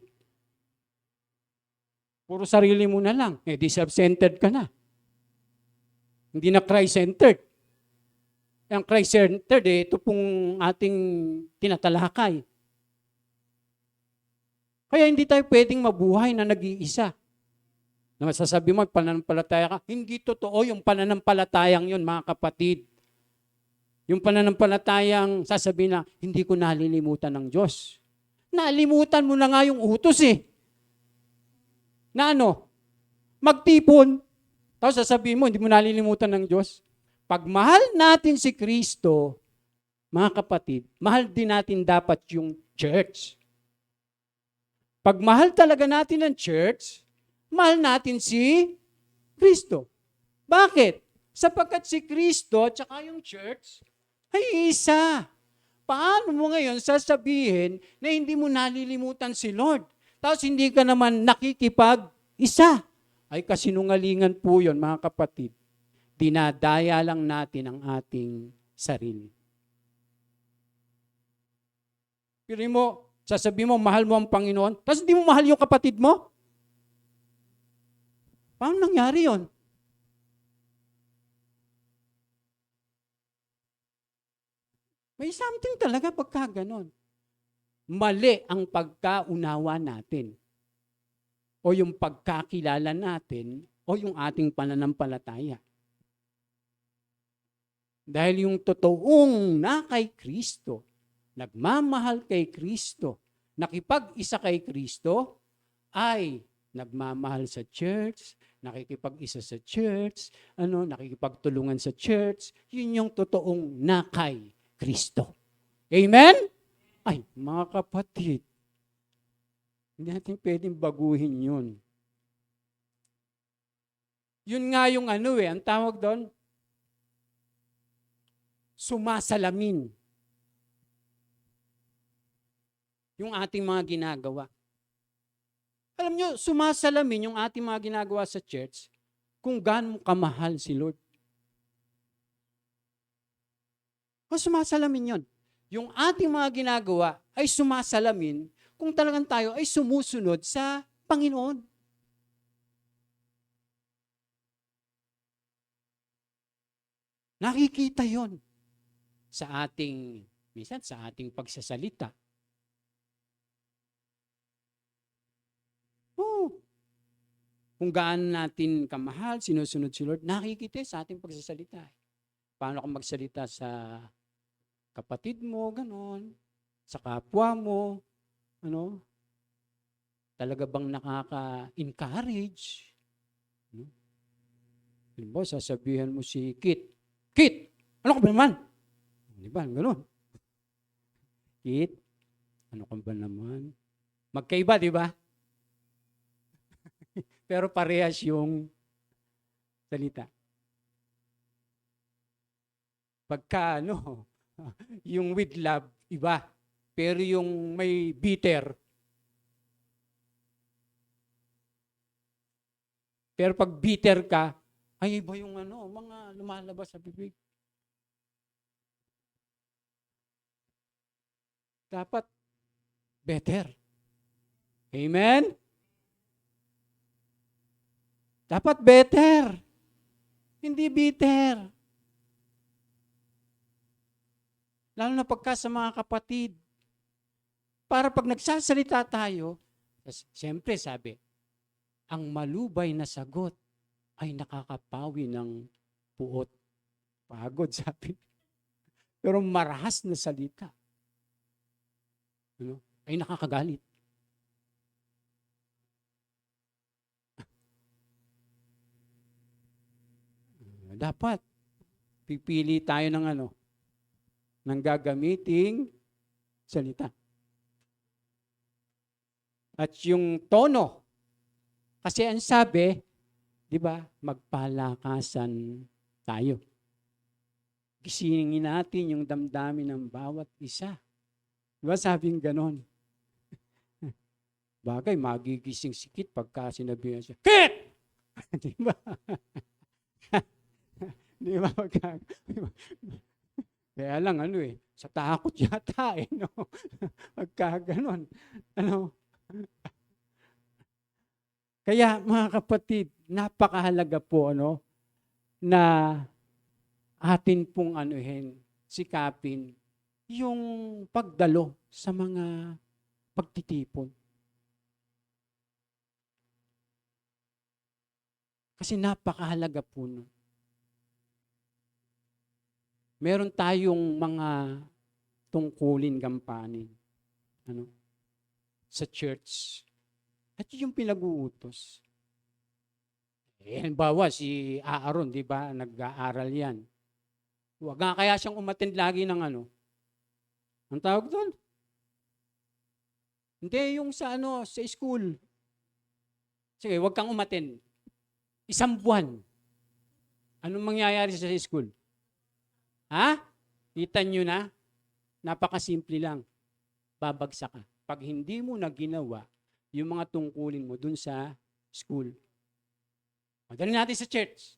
Puro sarili mo na lang. Eh, di self-centered ka na. Hindi na Christ-centered. Ang Christ-centered, ito pong ating tinatalakay. Kaya hindi tayo pwedeng mabuhay na nag-iisa. Na masasabi mo, pananampalataya ka. Hindi totoo yung pananampalatayang yun, mga kapatid. Yung pananampalatayang sasabihin na, hindi ko nalilimutan ng Diyos. Nalimutan mo na nga yung utos eh. Na magtipon. Tapos sasabihin mo, hindi mo nalilimutan ng Diyos. Pag mahal natin si Kristo, mga kapatid, mahal din natin dapat yung church. Pag mahal talaga natin ang church, mahal natin si Kristo. Bakit? Sapagkat si Kristo at saka yung church ay isa. Paano mo ngayon sasabihin na hindi mo nalilimutan si Lord? Tapos hindi ka naman nakikipag-isa. Ay kasinungalingan po yun, mga kapatid. Dinadaya lang natin ang ating sarili. Pero mo, sasabihin mo, mahal mo ang Panginoon, tapos hindi mo mahal yung kapatid mo? Paano nangyari yun? May something talaga pagka ganon. Mali ang pagkaunawa natin o yung pagkakilala natin o yung ating pananampalataya. Dahil yung totoong na kay Kristo, nagmamahal kay Kristo, nakipag-isa kay Kristo, ay nagmamahal sa church, nakikipag-isa sa church, nakikipagtulungan sa church, yun yung totoong na kay Kristo. Amen? Ay, mga kapatid, hindi natin pwedeng baguhin yun. Yun nga yung ang tawag doon, sumasalamin. Yung ating mga ginagawa. Alam nyo, sumasalamin yung ating mga ginagawa sa church kung gaano kamahal si Lord. O sumasalamin yun. yung ating mga ginagawa ay sumasalamin kung talagang tayo ay sumusunod sa Panginoon. Nakikita yon sa ating, minsan sa ating pagsasalita. Oh, kung gaano natin kamahal, sinusunod si Lord, nakikita sa ating pagsasalita. Paano ka magsalita sa kapatid mo, ganon, sa kapwa mo, ano, talaga bang nakaka-encourage? Halimbawa, sasabihan mo si Kit, Kit, ano ka ba naman? Di ba, ganon. Kit, ano ka ba naman? Magkaiba, di ba? Pero parehas yung salita. Pagka, yung with love, iba. Pero yung may bitter. Pero pag bitter ka, ay iba yung mga lumalabas sa bibig. Dapat better. Amen? Dapat better. Hindi bitter. Lalo na pagka sa mga kapatid. Para pag nagsasalita tayo, siyempre sabi, ang malubay na sagot ay nakakapawi ng puot. Pagod, sabi. Pero marahas na salita ay nakakagalit. Dapat pipili tayo ng gagamiting salita. At yung tono, kasi ang sabi, di ba, magpalakasan tayo. Gisingin natin yung damdamin ng bawat isa. Di ba sabing ganon? Bagay, magigising si Kit pagka sinabihan siya, Kit! Di ba? Di ba? Kaya lang, sa takot yata, pagka ganon. Kaya mga kapatid, napakahalaga po na atin pong sikapin yung pagdalo sa mga pagtitipon. Kasi napakahalaga po nun. Meron tayong mga tungkulin, gampanin sa church. At yung pinag-uutos. Halimbawa, si Aaron, di ba, nag-aaral yan. Huwag nga kaya siyang umattend lagi ng ang tawag doon? Hindi, yung sa school. Sige, huwag kang umattend. Isang buwan. Anong mangyayari sa school? Ha? Kita nyo na? Napakasimple lang. Babagsak ka. Pag hindi mo na ginawa yung mga tungkulin mo dun sa school. Madali natin sa church.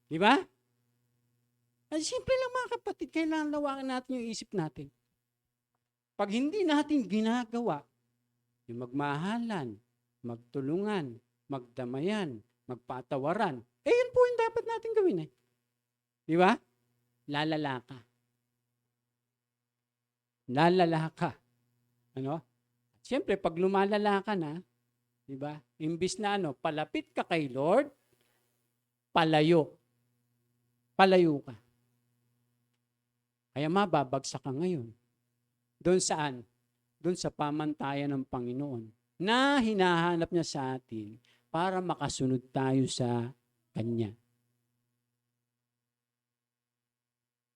Di ba? Ay, simple lang mga kapatid. Kailangan lawakan natin yung isip natin. Pag hindi natin ginagawa, yung magmahalan, magtulungan, magdamayan, magpatawaran, yun po yung dapat natin gawin Di ba? Lalala ka. Lalala ka. Siyempre, pag lumalala ka na, di ba? Imbis na palapit ka kay Lord, palayo. Palayo ka. Kaya mababagsak ka ngayon. Doon saan? Doon sa pamantayan ng Panginoon na hinahanap niya sa atin para makasunod tayo sa Kanya.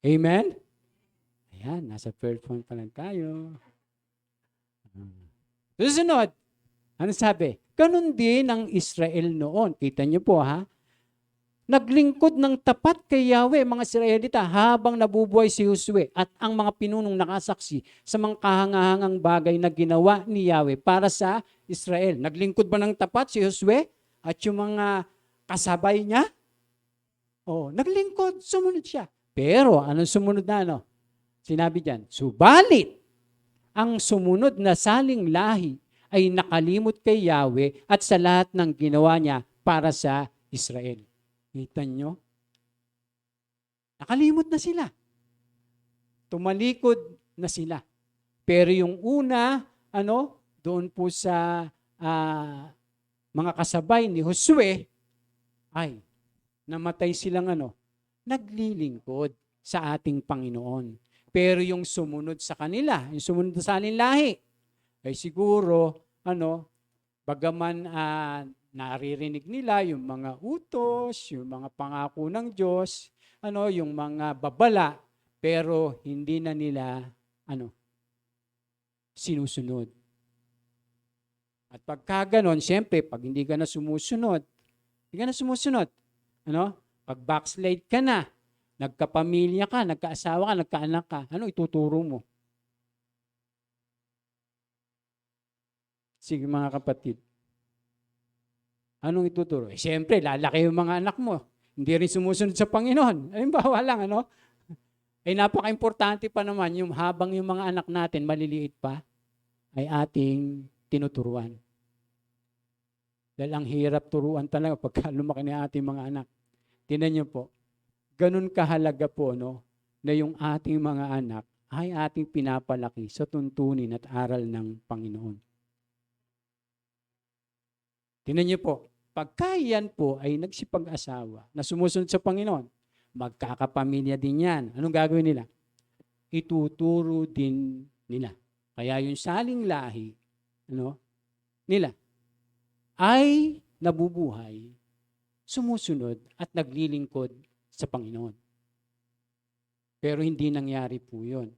Amen? Ayan, nasa third point pa lang tayo. Susunod, ano sabi? Ganun din ang Israel noon. Kita niyo po Naglingkod ng tapat kay Yahweh mga Israelita habang nabubuhay si Josue at ang mga pinunong nakasaksi sa mga kahangahangang bagay na ginawa ni Yahweh para sa Israel. Naglingkod ba ng tapat si Josue at yung mga kasabay niya? Naglingkod, sumunod siya. Pero, anong sumunod na ano? Sinabi diyan, subalit, ang sumunod na saling lahi ay nakalimot kay Yahweh at sa lahat ng ginawa niya para sa Israel. Kita nyo? Nakalimot na sila. Tumalikod na sila. Pero yung una, doon po sa mga kasabay ni Josue, ay namatay silang naglilingkod sa ating Panginoon. Pero yung sumunod sa kanila, yung sumunod sa lahi, ay siguro, bagaman naririnig nila yung mga utos, yung mga pangako ng Diyos, yung mga babala, pero hindi na nila, sinusunod. At pagka ganon, siyempre, pag hindi ka na sumusunod, pag backslide ka na, nagkapamilya ka, nagkaasawa ka, nagkaanak ka, ano ituturo mo? Sige mga kapatid. Anong ituturo? Siyempre, lalaki yung mga anak mo. Hindi rin sumusunod sa Panginoon. Halimbawa lang, napaka-importante pa naman yung habang yung mga anak natin maliliit pa, ay ating tinuturuan. Dahil ang hirap turuan talaga pagka lumaki na ating mga anak. Tingnan niyo po, ganun kahalaga po, na yung ating mga anak ay ating pinapalaki sa tuntunin at aral ng Panginoon. Tingnan niyo po, pagka yan po ay nagsipag-asawa na sumusunod sa Panginoon, magkakapamilya din yan. Anong gagawin nila? Ituturo din nila. Kaya yung saling lahi, nila, ay nabubuhay, sumusunod at naglilingkod sa Panginoon. Pero hindi nangyari po yun.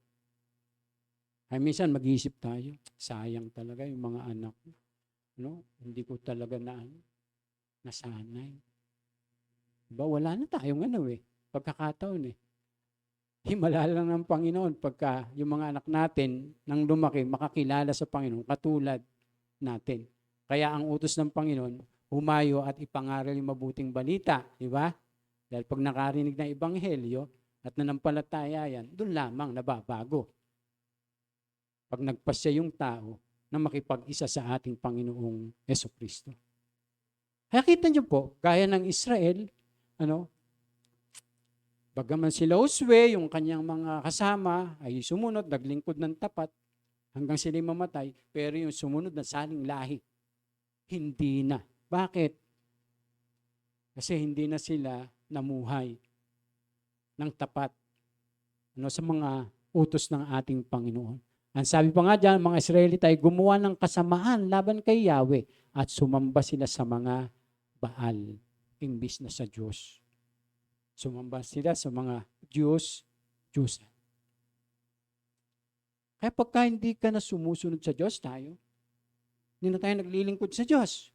Ay minsan mag-iisip tayo, sayang talaga yung mga anak. Hindi ko talaga nasanay. Diba, wala na tayong pagkakataon Himala lang ng Panginoon pagka yung mga anak natin nang lumaki, makakilala sa Panginoon katulad natin. Kaya ang utos ng Panginoon, humayo at ipangaral yung mabuting balita. Di ba? Dahil pag nakarinig ng Ebanghelyo at nanampalataya yan, doon lamang nababago. Pag nagpasya yung tao na makipag-isa sa ating Panginoong Jesucristo. Kaya kita niyo po, gaya ng Israel, bagaman sila Josue, yung kanyang mga kasama, ay sumunod, naglingkod ng tapat, hanggang sila mamatay, pero yung sumunod na saling lahi, hindi na. Bakit? Kasi hindi na sila namuhay ng tapat sa mga utos ng ating Panginoon. Ang sabi pa nga dyan, mga Israelita ay gumawa ng kasamaan laban kay Yahweh at sumamba sila sa mga Baal, imbis na sa Diyos. Sumamba sila sa mga Diyos-Diyosan. Kaya pagka hindi ka na sumusunod sa Diyos, hindi na tayo naglilingkod sa Diyos.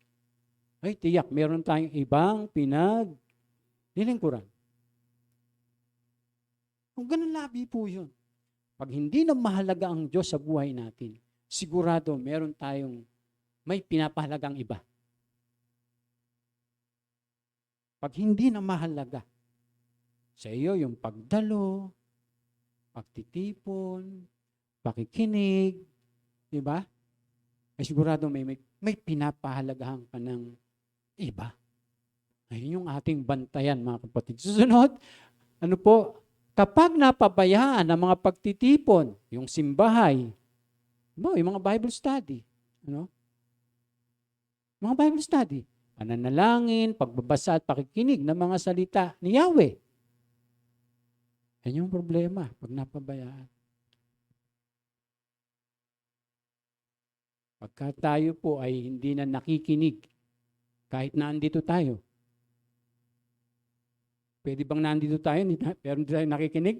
Ay, tiyak, meron tayong ibang pinaglilingkuran. Kung ganun labi po yun. Pag hindi na mahalaga ang Diyos sa buhay natin, sigurado meron tayong may pinapahalagang iba. Pag hindi na mahalaga sa iyo yung pagdalo, pagtitipon, pakikinig, di ba? Ay sigurado may pinapahalagahan ka ng iba. Ayun yung ating bantayan, mga kapatid. Susunod, kapag napabayaan ang mga pagtitipon, yung simbahay, yung mga Bible study, mga Bible study, pananalangin, pagbabasa at pakikinig ng mga salita ni Yahweh. Yan yung problema pag napabayaan. Pagka tayo po ay hindi na nakikinig, kahit na andito tayo. Pwede bang nandito tayo, pero hindi tayo nakikinig?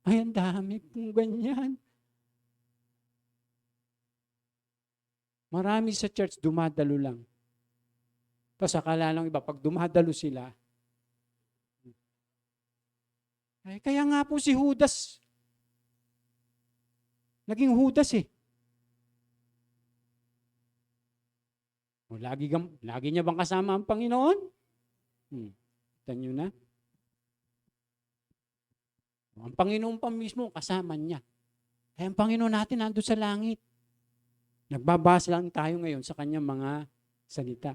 Ay, ang dami pong ganyan. Marami sa church dumadalo lang. Tapos akala ng iba, pag dumadalo sila, ay, kaya nga po si Judas, naging Judas O, lagi niya bang kasama ang Panginoon? Kita nyo na? Ang Panginoon pa mismo, kasama niya. Kaya ang Panginoon natin nandun sa langit. Nagbabasa lang tayo ngayon sa kanyang mga salita.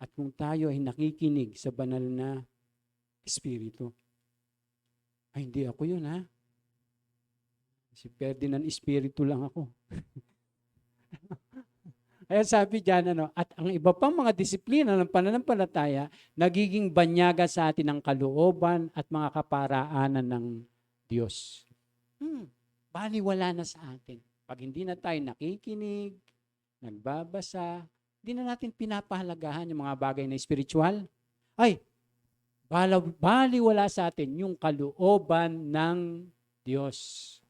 At kung tayo ay nakikinig sa banal na Espiritu, ay hindi ako yun ha. Si Ferdinand Espiritu lang ako. Kaya sabi diyan, at ang iba pang mga disiplina ng pananampalataya, nagiging banyaga sa atin ang kalooban at mga kaparaanan ng Diyos. Baliwala na sa atin. Pag hindi na tayo nakikinig, nagbabasa, hindi na natin pinapahalagahan yung mga bagay na spiritual. Ay, baliwala sa atin yung kalooban ng Diyos.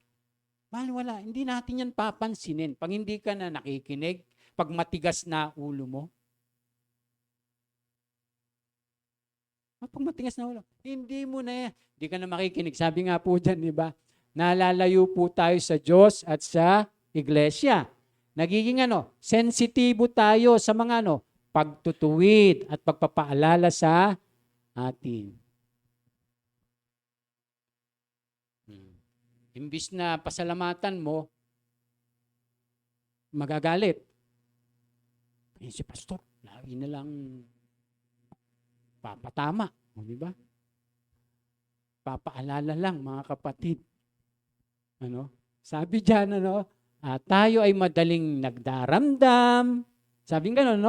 Baliwala. Hindi natin yan papansinin. Pag hindi ka na nakikinig, pag matigas na ulo mo. Pag matigas na ulo, hindi mo na yan. Hindi ka na makikinig. Sabi nga po dyan, di ba? Nalalayo po tayo sa Diyos at sa Iglesia. Nagiging sensitibo tayo sa mga pagtutuwid at pagpapaalala sa atin. Imbis na pasalamatan mo, magagalit. Si pastor, lagi na lang papatama. Di ba? Papaalala lang, mga kapatid. Sabi dyan, tayo ay madaling nagdaramdam. Sabi gano'n,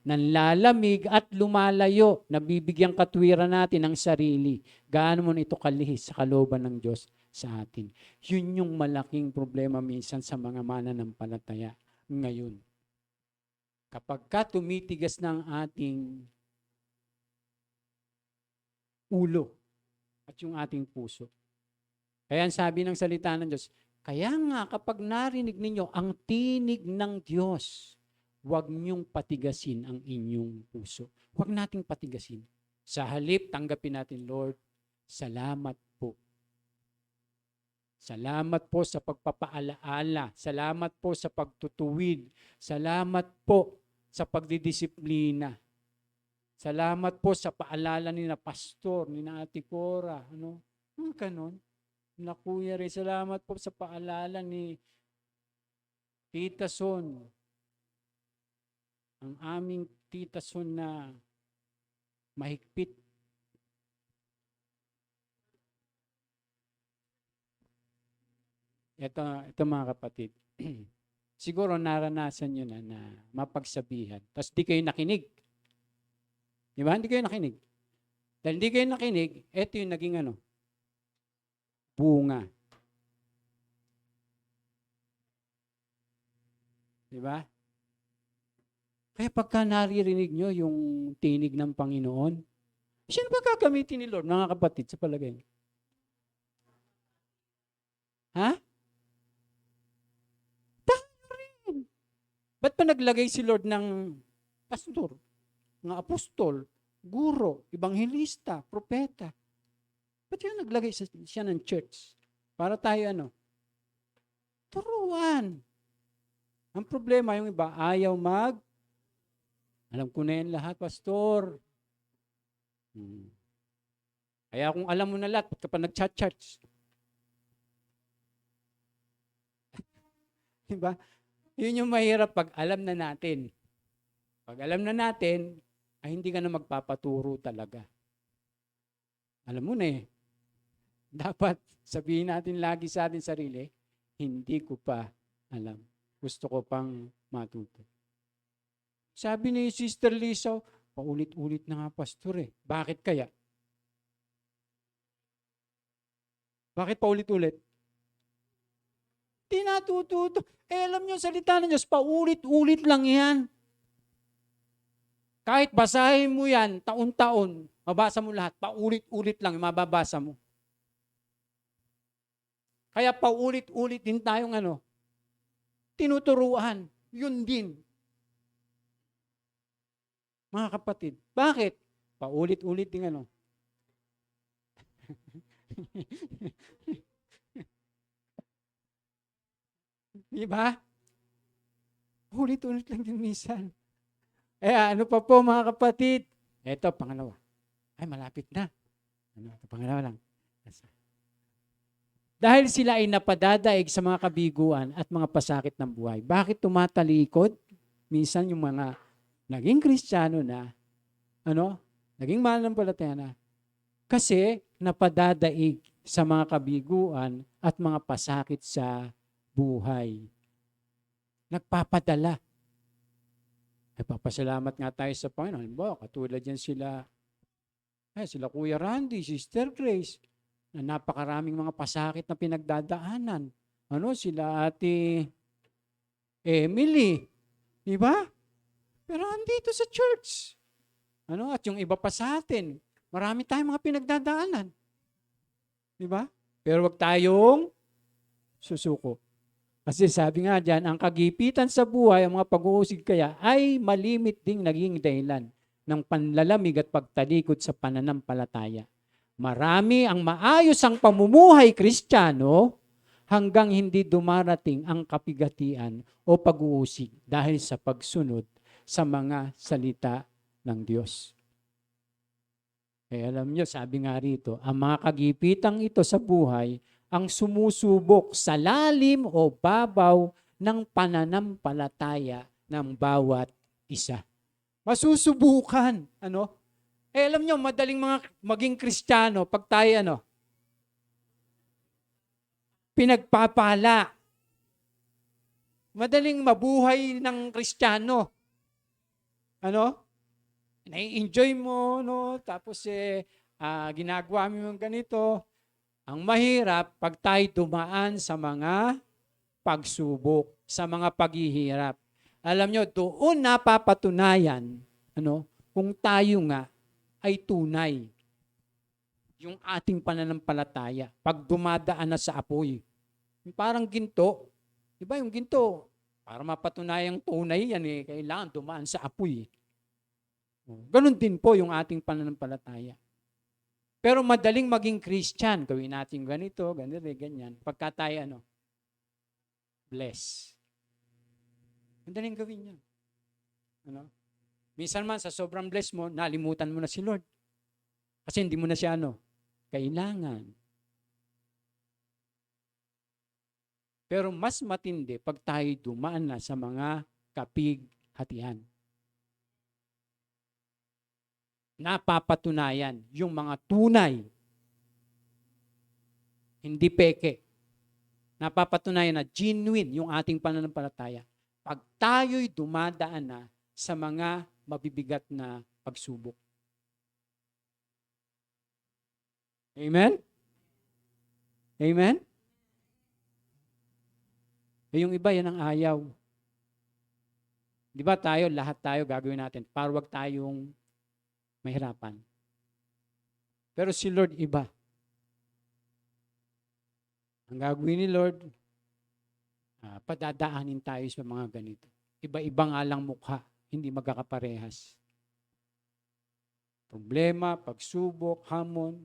nanlalamig at lumalayo. Nabibigyan katwiran natin ang sarili. Gaano mo ito kalihis sa kalooban ng Diyos sa atin. Yun yung malaking problema minsan sa mga mananampalataya ngayon. Kapag tumitigas ng ating ulo at yung ating puso. Kaya ang sabi ng salita ng Diyos, kaya nga kapag narinig ninyo ang tinig ng Diyos, huwag niyong patigasin ang inyong puso. Huwag nating patigasin. Sa halip, tanggapin natin, Lord, salamat po. Salamat po sa pagpapaalaala. Salamat po sa pagtutuwid. Salamat po sa pagdidisiplina. Salamat po sa paalala ni na pastor, ni na Ate Cora. Ganon. Na Kuya Ray, salamat po sa paalala ni Tita Son. Ang aming Tita Son na mahigpit. Ito mga kapatid. Siguro naranasan nyo na mapagsabihan. Tapos di kayo nakinig. Di ba? Hindi kayo nakinig. Dahil hindi kayo nakinig, ito yung naging bunga. Di ba? Kaya pagka naririnig nyo yung tinig ng Panginoon, sino ba gagamitin ni Lord, mga kapatid, sa palagay? Ha? Ba't pa naglagay si Lord ng pastor, ng apostol, guro, ebanghelista, propeta? Ba't yan naglagay siya ng church? Para tayo turuan. Ang problema, yung iba, ayaw alam ko na yan lahat, pastor. Kaya kung alam mo na lahat, ba't ka pa nag-church? Diba? Yun yung mahirap pag alam na natin. Pag alam na natin, ay hindi ka na magpapaturo talaga. Alam mo na dapat sabihin natin lagi sa ating sarili, hindi ko pa alam. Gusto ko pang matuto. Sabi ni Sister Lisa, paulit-ulit na nga pastor Bakit kaya? Bakit paulit-ulit? Di natututo. Alam niyo, salita ng Diyos, paulit-ulit lang yan. Kahit basahin mo yan, taon-taon, mabasa mo lahat, paulit-ulit lang, mababasa mo. Kaya paulit-ulit din tayong tinuturuan. Yun din. Mga kapatid, bakit? Paulit-ulit din Diba? Ulit-ulit lang din minsan. Ano pa po mga kapatid? Ito, pangalawa. Ay, malapit na. Ito, pangalawa lang. Dahil sila ay napadadaig sa mga kabiguan at mga pasakit ng buhay. Bakit tumatalikod? Minsan yung mga naging Kristiyano na, naging mananampalataya na, kasi napadadaig sa mga kabiguan at mga pasakit sa buhay. Nagpapadala. Nagpapasalamat nga tayo sa Panginoon. Halimbawa, katulad yan sila Kuya Randy, Sister Grace, na napakaraming mga pasakit na pinagdadaanan. Sila Ate Emily, di ba? Pero andito sa church. At yung iba pa sa atin, marami tayong mga pinagdadaanan. Di ba? Pero wag tayong susuko. Kasi sabi nga dyan, ang kagipitan sa buhay, ang mga pag-uusig kaya, ay malimit ding naging dahilan ng panlalamig at pagtalikod sa pananampalataya. Marami ang maayos ang pamumuhay Kristiyano hanggang hindi dumarating ang kapigatian o pag-uusig dahil sa pagsunod sa mga salita ng Diyos. Alam nyo, sabi nga rito, ang mga kagipitang ito sa buhay ang sumusubok sa lalim o babaw ng pananampalataya ng bawat isa. Masusubukan. Alam nyo, madaling maging Kristiyano pag tayo, pinagpapala. Madaling mabuhay ng Kristiyano. Nai-enjoy mo, tapos ginagawa mo yung ganito. Ang mahirap, pag tayo dumaan sa mga pagsubok, sa mga paghihirap. Alam nyo, doon napapatunayan, kung tayo nga ay tunay. Yung ating pananampalataya, pag dumadaan na sa apoy. Parang ginto. Diba yung ginto? Para mapatunayang tunay yan, kailangan dumaan sa apoy. Ganon din po yung ating pananampalataya. Pero madaling maging Christian, gawin natin ganito, ganyan. Pagka tayo, bless. Madaling gawin yan. Minsan man, sa sobrang bless mo, nalimutan mo na si Lord. Kasi hindi mo na siya, kailangan. Pero mas matindi pag tayo dumaan na sa mga kapighatian. Napapatunayan yung mga tunay, hindi peke. Napapatunayan na genuine yung ating pananampalataya. Pag tayo'y dumadaan na sa mga mabibigat na pagsubok. Amen? Amen? Yung iba, yan ang ayaw. Di ba lahat tayo gagawin natin para wag tayong mahirapan. Pero si Lord iba. Ang gagawin ni Lord, padadaanin tayo sa mga ganito. Iba-iba nga lang mukha, hindi magkakaparehas. Problema, pagsubok, hamon.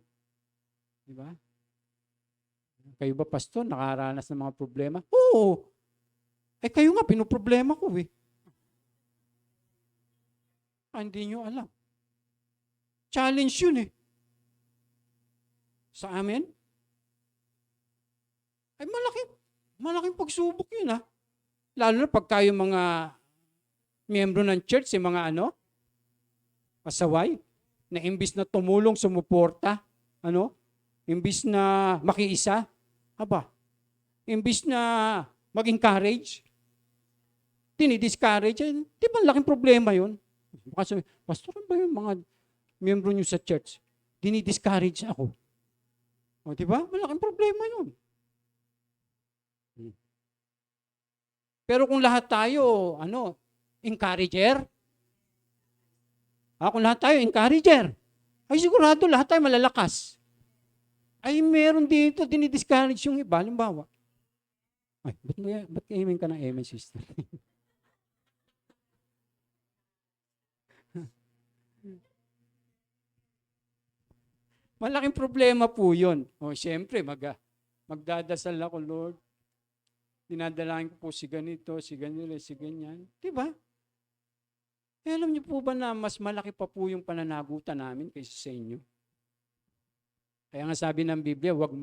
Di ba? Kayo ba, pastor, nakaranas ng mga problema? Oo. Kayo nga, pinoproblema ko hindi nyo alam. Challenge yun Sa amin? Ay malaking pagsubok yun Lalo na pag tayo mga miyembro ng church, mga pasaway, na imbis na tumulong, sumuporta, imbis na makiisa, imbis na mag-encourage, dinidiscourage, di ba laking problema yun? Kasi, pastor, ba yung mga miyembro nyo sa church, dinidiscourage ako. Di ba? Malaking problema yun. Pero kung lahat tayo, encourager, kung lahat tayo encourager, ay sigurado lahat tayo malalakas. Ay meron dito, dinidiscourage yung iba. Halimbawa, ba't amen ka ng amen, sister? Malaking problema po yun. Siyempre, magdadasal ako, Lord. Dinadalain ko po si ganito, si ganyan. Diba? Alam niyo po ba na mas malaki pa po yung pananagutan namin kaysa sa inyo? Kaya nga sabi ng Biblia, huwag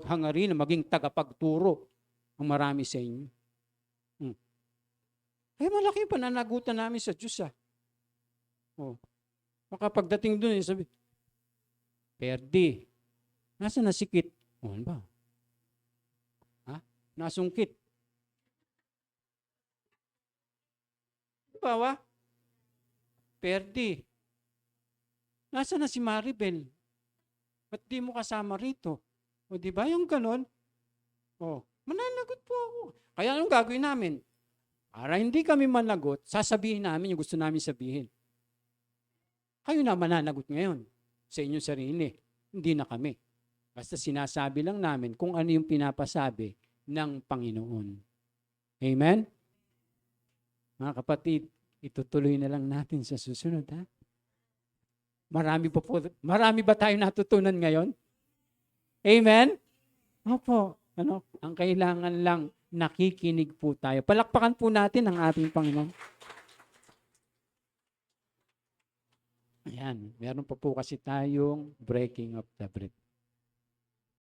hangarin na maging tagapagturo ang marami sa inyo. Eh, malaki yung pananagutan namin sa Diyos, Oh. Baka pagdating doon, sabi, Perdi, nasa nasikit? Ano ba? Nasungkit. Bawa, Perdi, nasa na si Maribel? Ba't di mo kasama rito? O di ba yung ganon? Mananagot po ako. Kaya anong gagawin namin? Para hindi kami managot, sasabihin namin yung gusto namin sabihin. Kayo na mananagot ngayon sa inyong sarili. Hindi na kami. Basta sinasabi lang namin kung ano yung pinapasabi ng Panginoon. Amen? Mga kapatid, itutuloy na lang natin sa susunod. Marami ba tayo natutunan ngayon? Amen? Opo. Ang kailangan lang, nakikinig po tayo. Palakpakan po natin ang ating Panginoon. Ayan, meron pa po kasi tayong breaking of the bread.